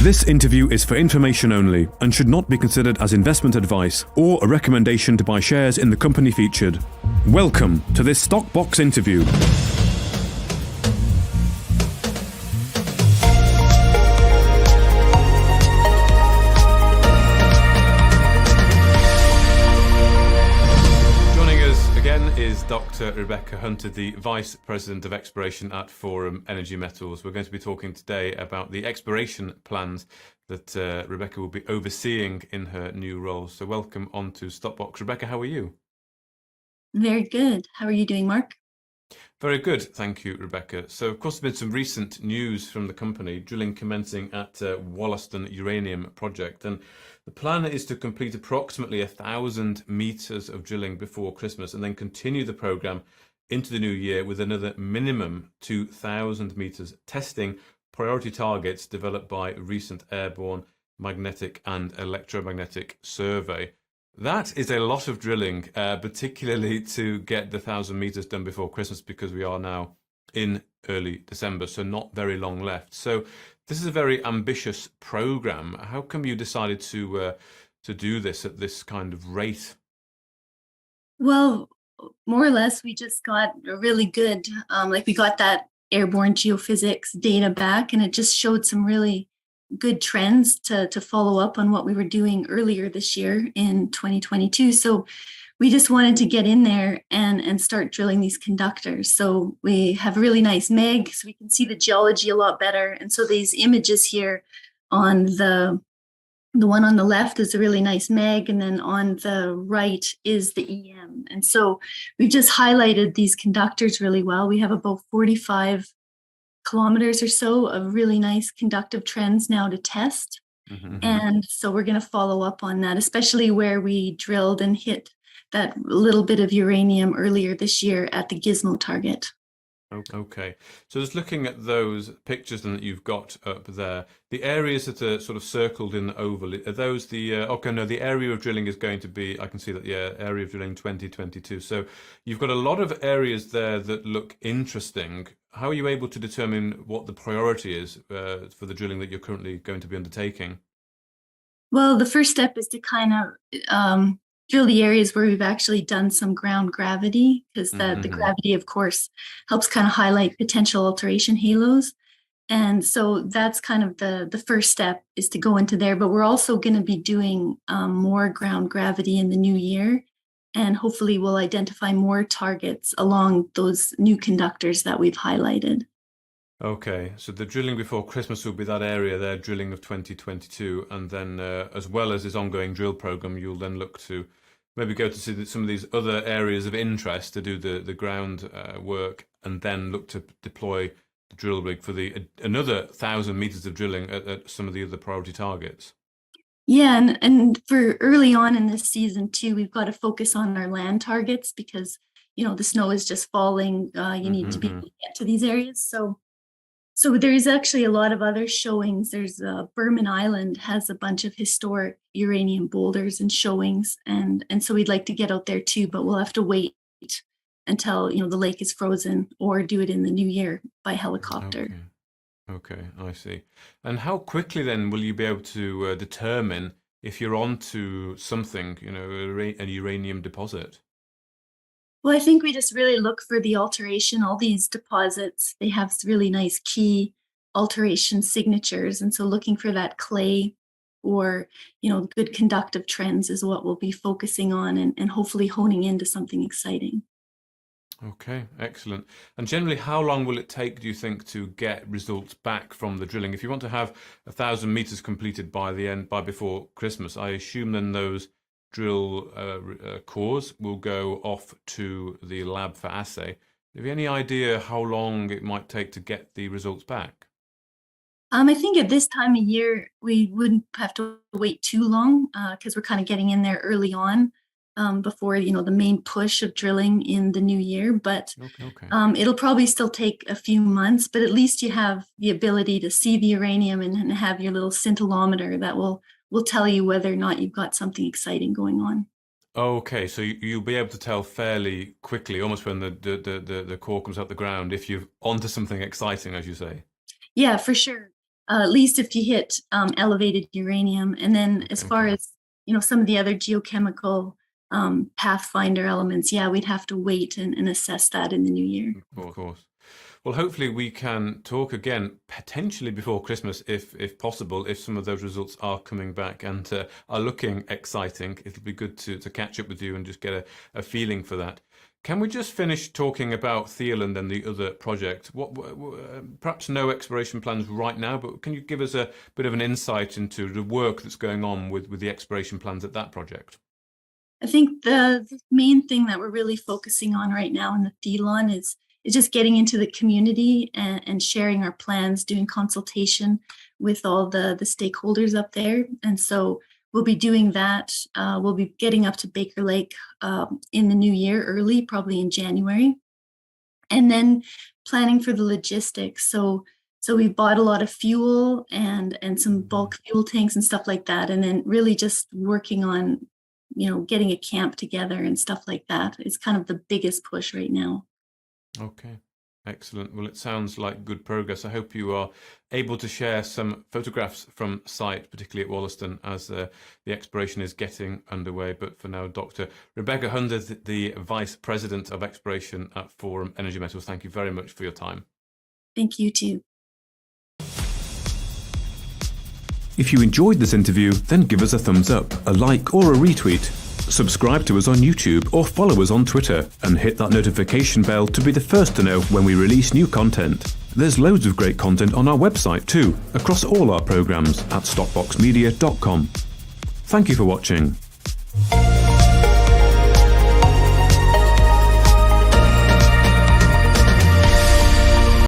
This interview is for information only and should not be considered as investment advice or a recommendation to buy shares in the company featured. Welcome to this Stock Box interview. Is Dr. Rebecca Hunter, the Vice President of Exploration at Forum Energy Metals. We're going to be talking today about the exploration plans that Rebecca will be overseeing in her new role. So welcome on to Stockbox. Rebecca, how are you? Very good. How are you doing, Mark? Very good, thank you, Rebecca. So, of course, there's been some recent news from the company, drilling commencing at Wollaston Uranium project, and the plan is to complete approximately 1,000 meters of drilling before Christmas and then continue the program into the new year with another minimum 2,000 meters, testing priority targets developed by recent airborne magnetic and electromagnetic survey. That is a lot of drilling, particularly to get the 1,000 meters done before Christmas, because we are now in early December, so not very long left. So this is a very ambitious program. How come you decided to do this at this kind of rate? Well, more or less, we just got a really good, we got that airborne geophysics data back, and it just showed some really good trends to follow up on what we were doing earlier this year in 2022. So we just wanted to get in there and start drilling these conductors. So we have a really nice MEG, so we can see the geology a lot better. And so these images here on the one on the left is a really nice MEG, and then on the right is the EM. And so we've just highlighted these conductors really well. We have about 45 kilometers or so of really nice conductive trends now to test. Mm-hmm. And so we're going to follow up on that, especially where we drilled and hit that little bit of uranium earlier this year at the Gizmo target. Okay, so just looking at those pictures that you've got up there, the areas that are sort of circled in the oval, are those the, the area of drilling is going to be, I can see that, yeah, area of drilling 2022. So you've got a lot of areas there that look interesting. How are you able to determine what the priority is for the drilling that you're currently going to be undertaking? Well, the first step is to kind of drill the areas where we've actually done some ground gravity, because the gravity, of course, helps kind of highlight potential alteration halos. And so that's kind of the first step, is to go into there. But we're also going to be doing more ground gravity in the new year. And hopefully we'll identify more targets along those new conductors that we've highlighted. Okay, so the drilling before Christmas will be that area there, drilling of 2022, and then as well as this ongoing drill program, you'll then look to maybe go to see some of these other areas of interest to do the ground work, and then look to deploy the drill rig for another 1,000 meters of drilling at some of the other priority targets. Yeah, and for early on in this season too, we've got to focus on our land targets, because the snow is just falling. You need to be able to get to these areas. So there's actually a lot of other showings. There's Berman Island has a bunch of historic uranium boulders and showings, and so we'd like to get out there too, but we'll have to wait until the lake is frozen, or do it in the new year by helicopter. Okay, I see. And how quickly then will you be able to determine if you're onto something, an uranium deposit? Well, I think we just really look for the alteration. All these deposits, they have really nice key alteration signatures. And so looking for that clay or, good conductive trends is what we'll be focusing on, and hopefully honing into something exciting. Okay, excellent. And generally, how long will it take, do you think, to get results back from the drilling? If you want to have 1,000 meters completed by before Christmas, I assume then those drill cores will go off to the lab for assay. Have you any idea how long it might take to get the results back? I think at this time of year, we wouldn't have to wait too long, because we're kind of getting in there early on, before the main push of drilling in the new year. But okay. It'll probably still take a few months, but at least you have the ability to see the uranium and have your little scintillometer that will tell you whether or not you've got something exciting going on. Okay, so you'll be able to tell fairly quickly, almost when the core comes out the ground, if you're onto something exciting, as you say. Yeah, for sure. at least if you hit elevated uranium. And then as far as, some of the other geochemical pathfinder elements, we'd have to wait and assess that in the new year. Of course. Well, hopefully we can talk again, potentially before Christmas, if possible, if some of those results are coming back and are looking exciting. It'll be good to catch up with you and just get a feeling for that. Can we just finish talking about Thieland and the other project? Perhaps no exploration plans right now, but can you give us a bit of an insight into the work that's going on with the exploration plans at that project? I think the main thing that we're really focusing on right now in the Thelon is just getting into the community and sharing our plans, doing consultation with all the stakeholders up there. And so we'll be doing that. We'll be getting up to Baker Lake in the new year, early, probably in January. And then planning for the logistics. So we've bought a lot of fuel and some bulk fuel tanks and stuff like that. And then really just working on, getting a camp together and stuff like that. It's kind of the biggest push right now. Okay, excellent. Well, it sounds like good progress. I hope you are able to share some photographs from site, particularly at Wollaston, as the exploration is getting underway. But for now, Dr. Rebecca Hunter, the Vice President of Exploration at Forum Energy Metals, thank you very much for your time. Thank you too. If you enjoyed this interview, then give us a thumbs up, a like or a retweet. Subscribe to us on YouTube or follow us on Twitter and hit that notification bell to be the first to know when we release new content. There's loads of great content on our website too, across all our programs at stockboxmedia.com. Thank you for watching.